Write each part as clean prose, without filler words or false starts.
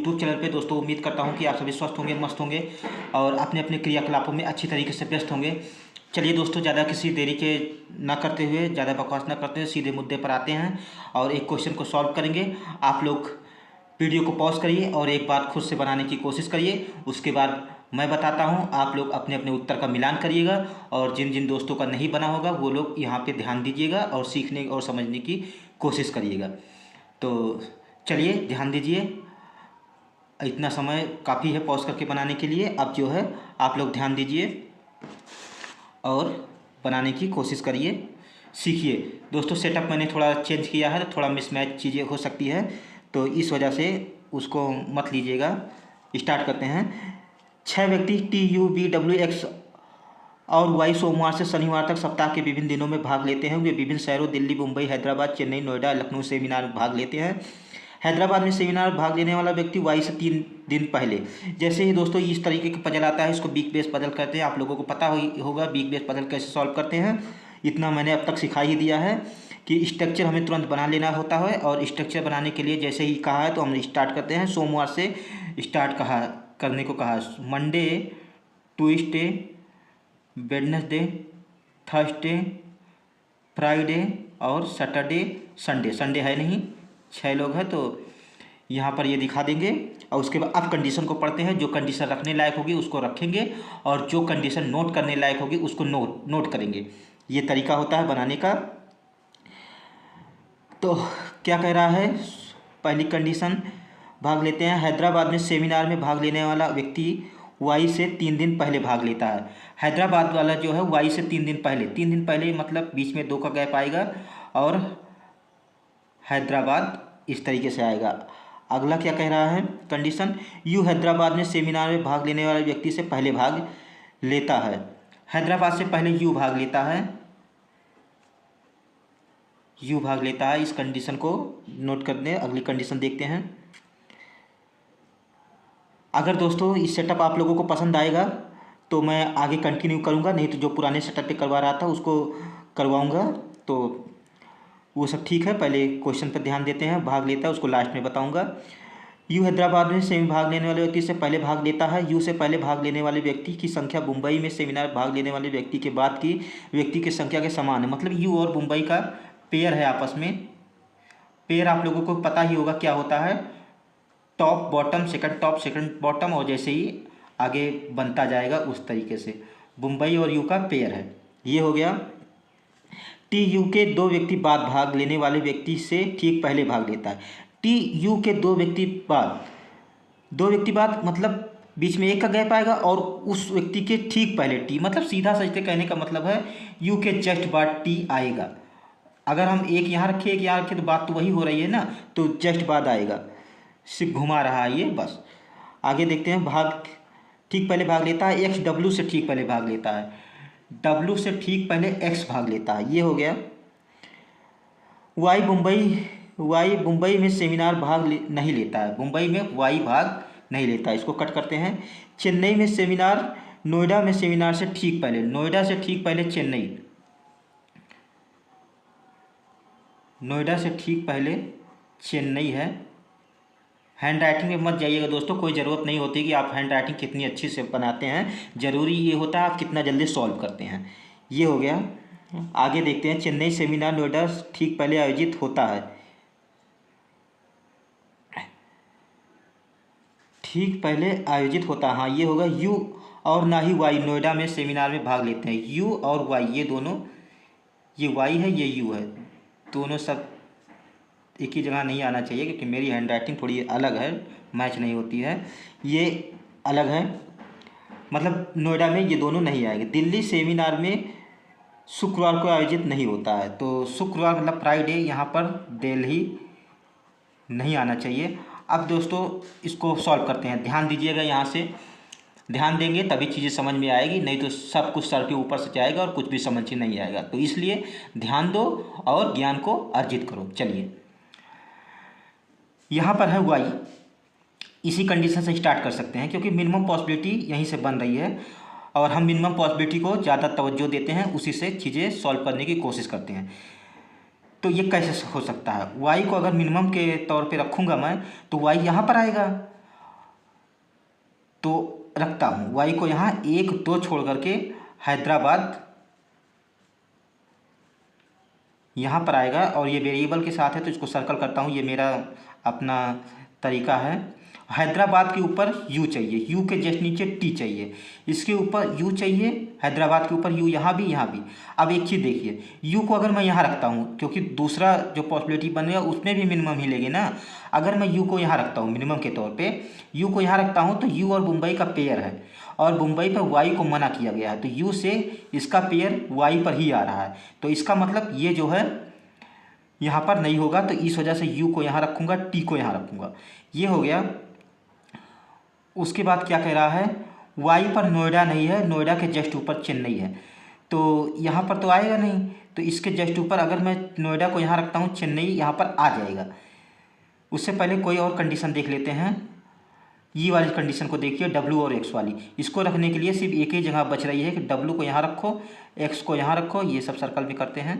YouTube channel पे। दोस्तों उम्मीद करता हूँ कि आप सभी स्वस्थ होंगे, मस्त होंगे और अपने अपने क्रियाकलापों में अच्छी तरीके से व्यस्त होंगे। चलिए दोस्तों, ज़्यादा किसी देरी के ना करते हुए, ज़्यादा बकवास ना करते हुए सीधे मुद्दे पर आते हैं और एक क्वेश्चन को सॉल्व करेंगे। आप लोग वीडियो को पॉज करिए और एक बार खुद से बनाने की कोशिश करिए। उसके बाद मैं बताता हूँ, आप लोग अपने अपने उत्तर का मिलान करिएगा और जिन जिन दोस्तों का नहीं बना होगा वो लोग यहाँ पे ध्यान दीजिएगा और सीखने और समझने की कोशिश करिएगा। तो चलिए ध्यान दीजिए, इतना समय काफ़ी है पॉज करके बनाने के लिए। अब जो है आप लोग ध्यान दीजिए और बनाने की कोशिश करिए, सीखिए। दोस्तों सेटअप मैंने थोड़ा चेंज किया है, तो थोड़ा मिसमैच चीज़ें हो सकती है, तो इस वजह से उसको मत लीजिएगा। स्टार्ट करते हैं। 6 व्यक्ति TUVWX और वाई सोमवार से शनिवार तक सप्ताह के विभिन्न दिनों में भाग लेते हैं। वे विभिन्न शहरों दिल्ली, मुंबई, हैदराबाद, चेन्नई, नोएडा, लखनऊ सेमिनार में भाग लेते हैं। हैदराबाद में सेमिनार में भाग लेने वाला व्यक्ति वाई से 3 दिन पहले, जैसे ही दोस्तों इस तरीके का पजल आता है, इसको वीक बेस पजल कहते हैं। आप लोगों को पता होगा वीक बेस पजल कैसे सॉल्व करते हैं। इतना मैंने अब तक सिखा ही दिया है कि स्ट्रक्चर हमें तुरंत बना लेना होता है और स्ट्रक्चर बनाने के लिए जैसे ही कहा है तो हम स्टार्ट करते हैं। सोमवार से स्टार्ट करने को कहा, Monday, Tuesday, Wednesday, Thursday, Friday और सैटरडे, संडे। संडे है नहीं, 6 लोग हैं तो यहाँ पर ये दिखा देंगे। और उसके बाद अब कंडीशन को पढ़ते हैं। जो कंडीशन रखने लायक होगी उसको रखेंगे और जो कंडीशन नोट करने लायक होगी उसको नोट करेंगे। ये तरीका होता है बनाने का। तो क्या कह रहा है, पहली कंडीशन, भाग लेते हैं। हैदराबाद में सेमिनार में भाग लेने वाला व्यक्ति वाई से 3 दिन पहले भाग लेता है। हैदराबाद वाला जो है वाई से 3 दिन पहले, 3 दिन पहले मतलब बीच में 2 का गैप आएगा और हैदराबाद इस तरीके से आएगा। अगला क्या कह रहा है कंडीशन, यू हैदराबाद में सेमिनार में भाग लेने वाले व्यक्ति से पहले भाग लेता है। हैदराबाद से पहले यू भाग लेता है, यू भाग लेता है। इस कंडीशन को नोट कर दें। अगली कंडीशन देखते हैं। अगर दोस्तों इस सेटअप आप लोगों को पसंद आएगा तो मैं आगे कंटिन्यू करूंगा, नहीं तो जो पुराने सेटअप पे करवा रहा था उसको करवाऊंगा। तो वो सब ठीक है, पहले क्वेश्चन पर ध्यान देते हैं। भाग लेता है उसको लास्ट में बताऊंगा। यू हैदराबाद में सेमिनार भाग लेने वाले व्यक्ति से पहले भाग लेता है। यू से पहले भाग लेने वाले व्यक्ति की संख्या मुंबई में सेमिनार भाग लेने वाले व्यक्ति के बाद की व्यक्ति की संख्या के समान है। मतलब यू और मुंबई का पेयर है आपस में। पेयर आप लोगों को पता ही होगा क्या होता है, top bottom, second top second bottom, और जैसे ही आगे बनता जाएगा उस तरीके से मुंबई और यू का पेयर है। ये हो गया। टी यू के 2 व्यक्ति बाद भाग लेने वाले व्यक्ति से ठीक पहले भाग लेता है। टी यू के 2 व्यक्ति बाद मतलब बीच में 1 का गैप आएगा और उस व्यक्ति के ठीक पहले टी, मतलब सीधा सजते कहने का मतलब है यू के जस्ट बाद टी आएगा। अगर हम एक यहाँ रखें एक यहाँ रखें तो बात तो वही हो रही है ना, तो जस्ट बाद आएगा, सिर्फ घुमा रहा है ये बस। आगे देखते हैं। भाग ठीक पहले भाग लेता है। एक्स डब्ल्यू से ठीक पहले भाग लेता है। डब्ल्यू से ठीक पहले एक्स भाग लेता है। ये हो गया। वाई मुंबई में सेमिनार भाग नहीं लेता है। मुंबई में वाई भाग नहीं लेता है, इसको कट करते हैं। चेन्नई में सेमिनार नोएडा में सेमिनार से ठीक पहले, नोएडा से ठीक पहले चेन्नई, नोएडा से ठीक पहले चेन्नई है। हैंड राइटिंग में मत जाइएगा दोस्तों, कोई ज़रूरत नहीं होती कि आप हैंड राइटिंग कितनी अच्छी से बनाते हैं, ज़रूरी ये होता है आप कितना जल्दी सॉल्व करते हैं। ये हो गया। आगे देखते हैं। चेन्नई सेमिनार नोएडा ठीक पहले आयोजित होता है। ठीक पहले आयोजित होता है, हाँ ये होगा। यू और ना ही वाई नोएडा में सेमिनार में भाग लेते हैं। यू और वाई ये दोनों, ये वाई है ये यू है, दोनों सब एक ही जगह नहीं आना चाहिए क्योंकि मेरी हैंड राइटिंग थोड़ी अलग है, मैच नहीं होती है, ये अलग है। मतलब नोएडा में ये दोनों नहीं आएंगे। दिल्ली सेमिनार में शुक्रवार को आयोजित नहीं होता है, तो शुक्रवार मतलब फ्राइडे, यहाँ पर दिल्ली नहीं आना चाहिए। अब दोस्तों इसको सॉल्व करते हैं। ध्यान दीजिएगा, यहाँ से ध्यान देंगे तभी चीज़ें समझ में आएगी, नहीं तो सब कुछ सर के ऊपर से जाएगा और कुछ भी समझ ही नहीं आएगा। तो इसलिए ध्यान दो और ज्ञान को अर्जित करो। चलिए यहाँ पर है वाई, इसी कंडीशन से स्टार्ट कर सकते हैं क्योंकि मिनिमम पॉसिबिलिटी यहीं से बन रही है और हम मिनिमम पॉसिबिलिटी को ज़्यादा तवज्जो देते हैं, उसी से चीज़ें सॉल्व करने की कोशिश करते हैं। तो ये कैसे हो सकता है, वाई को अगर मिनिमम के तौर पे रखूँगा मैं तो वाई यहाँ पर आएगा तो रखता हूँ वाई को यहाँ 1 2 छोड़ करके हैदराबाद यहाँ पर आएगा, और ये वेरिएबल के साथ है तो इसको सर्कल करता हूँ, ये मेरा अपना तरीका है। हैदराबाद के ऊपर यू चाहिए, यू के जस्ट नीचे टी चाहिए, इसके ऊपर यू चाहिए, हैदराबाद के ऊपर यू, यहाँ भी यहाँ भी। अब एक चीज़ देखिए, यू को अगर मैं यहाँ रखता हूँ, क्योंकि दूसरा जो पॉसिबिलिटी बनेगा उसमें भी मिनिमम ही लेंगे ना। अगर मैं यू को यहाँ रखता हूँ मिनिमम के तौर पे, यू को यहाँ रखता हूँ तो यू और मुंबई का पेयर है, और मुंबई पर वाई को मना किया गया है, तो यू से इसका पेयर वाई पर ही आ रहा है, तो इसका मतलब ये जो है यहाँ पर नहीं होगा, तो इस वजह से यू को यहाँ रखूँगा, टी को यहाँ रखूँगा, ये हो गया। उसके बाद क्या कह रहा है, वाई पर नोएडा नहीं है, नोएडा के जस्ट ऊपर चेन्नई है, तो यहाँ पर तो आएगा नहीं, तो इसके जस्ट ऊपर अगर मैं नोएडा को यहाँ रखता हूँ, चेन्नई यहाँ पर आ जाएगा। उससे पहले कोई और कंडीशन देख लेते हैं, ये वाली कंडीशन को देखिए, डब्ल्यू और एक्स वाली। इसको रखने के लिए सिर्फ एक ही जगह बच रही है कि डब्ल्यू को यहाँ रखो, एक्स को यहाँ रखो, ये सब सर्कल में करते हैं।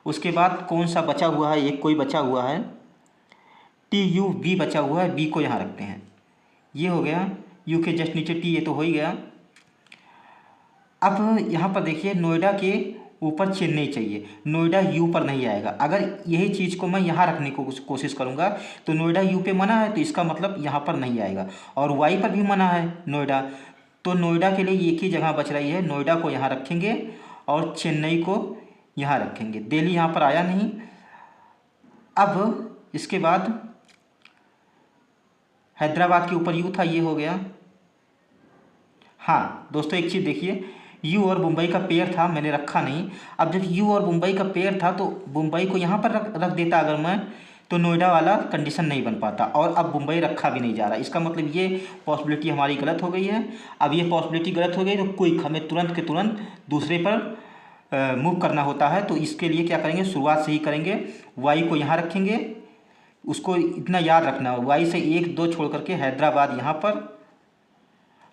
उसके बाद कौन सा बचा हुआ है, एक कोई बचा हुआ है, टी यू बी बचा हुआ है, बी को यहाँ रखते हैं, ये हो गया। यू के जस्ट नीचे टी, ये तो हो ही गया। अब यहाँ पर देखिए, नोएडा के ऊपर चेन्नई चाहिए, नोएडा यू पर नहीं आएगा। अगर यही चीज़ को मैं यहाँ रखने को कोशिश करूँगा तो नोएडा यू पे मना है, तो इसका मतलब यहाँ पर नहीं आएगा, और वाई पर भी मना है नोएडा, तो नोएडा के लिए एक ही जगह बच रही है, नोएडा को यहाँ रखेंगे और चेन्नई को यहाँ रखेंगे। दिल्ली यहाँ पर आया नहीं। अब इसके बाद हैदराबाद के ऊपर यू था, ये हो गया। हाँ दोस्तों, एक चीज़ देखिए, यू और मुंबई का पेयर था, मैंने रखा नहीं। अब जब यू और मुंबई का पेयर था तो मुंबई को यहाँ पर रख देता अगर मैं, तो नोएडा वाला कंडीशन नहीं बन पाता, और अब मुंबई रखा भी नहीं जा रहा। इसका मतलब ये पॉसिबिलिटी हमारी गलत हो गई है। अब ये पॉसिबिलिटी गलत हो गई तो क्विक हमें तुरंत के तुरंत दूसरे पर मूव करना होता है। तो इसके लिए क्या करेंगे, शुरुआत से ही करेंगे, वाई को यहाँ रखेंगे। उसको इतना याद रखना, वाई से 1 2 छोड़ करके हैदराबाद यहाँ पर,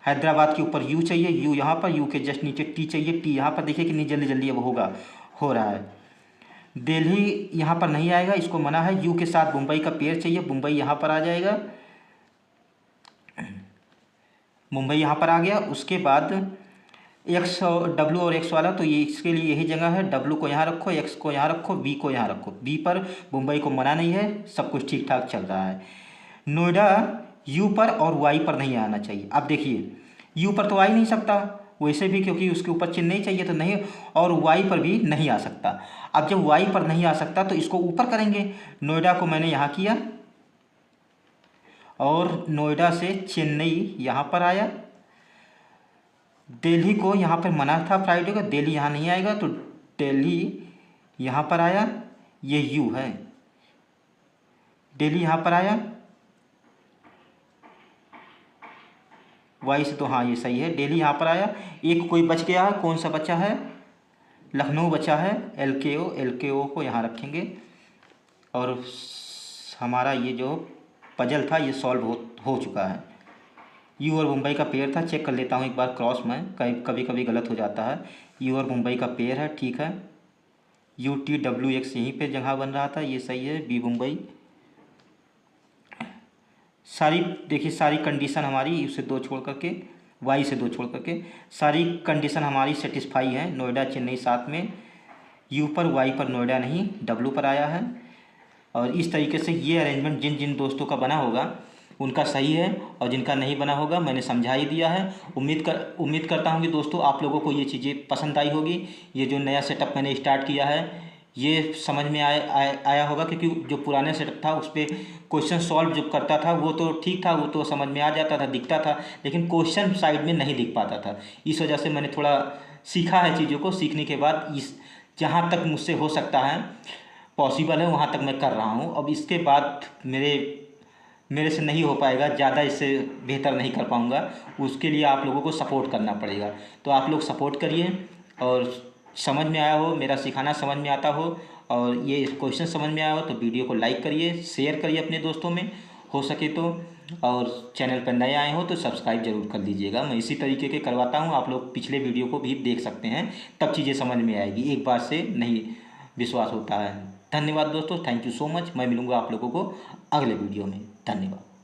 हैदराबाद के ऊपर यू चाहिए, यू यहाँ पर, यू के जस्ट नीचे टी चाहिए, टी यहाँ पर। देखिए कितनी जल्दी जल्दी अब हो रहा है। दिल्ली यहाँ पर नहीं आएगा, इसको मना है। यू के साथ मुंबई का पेयर चाहिए, मुंबई यहाँ पर आ जाएगा, मुंबई यहाँ पर आ गया। उसके बाद एक्स और डब्ल्यू और एक्स वाला, तो ये इसके लिए यही जगह है, डब्ल्यू को यहाँ रखो, एक्स को यहाँ रखो, बी को यहाँ रखो। बी पर मुंबई को मना नहीं है, सब कुछ ठीक ठाक चल रहा है। नोएडा यू पर और वाई पर नहीं आना चाहिए। अब देखिए, यू पर तो आ ही नहीं सकता वैसे भी, क्योंकि उसके ऊपर चेन्नई चाहिए तो नहीं, और वाई पर भी नहीं आ सकता। अब जब वाई पर नहीं आ सकता तो इसको ऊपर करेंगे। नोएडा को मैंने यहाँ किया, और नोएडा से चेन्नई यहाँ पर आया। दिल्ली को यहाँ पर मना था फ्राइडे को, दिल्ली यहाँ नहीं आएगा, तो दिल्ली यहाँ पर आया, ये यू है, दिल्ली यहाँ पर आया। वाई से तो हाँ ये सही है, दिल्ली यहाँ पर आया। एक कोई बच गया है, कौन सा बचा है, लखनऊ बचा है, एल के ओ को यहाँ रखेंगे, और हमारा ये जो पजल था ये सॉल्व हो चुका है। यू और मुंबई का पेयर था, चेक कर लेता हूँ एक बार क्रॉस में, कभी कभी गलत हो जाता है। यू और मुंबई का पेयर है, ठीक है। यू टी डब्ल्यू एक्स यहीं पे जगह बन रहा था, ये सही है। बी मुंबई, सारी देखिए सारी कंडीशन हमारी यू से 2 छोड़ करके, वाई से 2 छोड़ करके सारी कंडीशन हमारी सेटिस्फाई है। नोएडा चेन्नई साथ में, यू पर वाई पर नोएडा नहीं, डब्ल्यू पर आया है। और इस तरीके से ये अरेंजमेंट जिन जिन दोस्तों का बना होगा उनका सही है, और जिनका नहीं बना होगा मैंने समझा ही दिया है। उम्मीद करता हूँ कि दोस्तों आप लोगों को ये चीज़ें पसंद आई होगी। ये जो नया सेटअप मैंने स्टार्ट किया है ये समझ में आया होगा, क्योंकि जो पुराने सेटअप था उस पर क्वेश्चन सॉल्व जो करता था वो तो ठीक था, वो तो समझ में आ जाता था, दिखता था, लेकिन क्वेश्चन साइड में नहीं दिख पाता था। इस वजह से मैंने थोड़ा सीखा है चीज़ों को। सीखने के बाद इस जहाँ तक मुझसे हो सकता है पॉसिबल है वहाँ तक मैं कर रहा हूँ। अब इसके बाद मेरे से नहीं हो पाएगा, ज़्यादा इससे बेहतर नहीं कर पाऊँगा, उसके लिए आप लोगों को सपोर्ट करना पड़ेगा। तो आप लोग सपोर्ट करिए, और समझ में आया हो, मेरा सिखाना समझ में आता हो, और ये क्वेश्चन समझ में आया हो तो वीडियो को लाइक करिए, शेयर करिए अपने दोस्तों में हो सके तो, और चैनल पर नए आए हो तो सब्सक्राइब जरूर कर लीजिएगा। मैं इसी तरीके के करवाता हूँ, आप लोग पिछले वीडियो को भी देख सकते हैं, तब चीज़ें समझ में आएगी, एक बार से नहीं विश्वास होता है। धन्यवाद दोस्तों, थैंक यू सो मच। मैं मिलूँगा आप लोगों को अगले वीडियो में। धन्यवाद।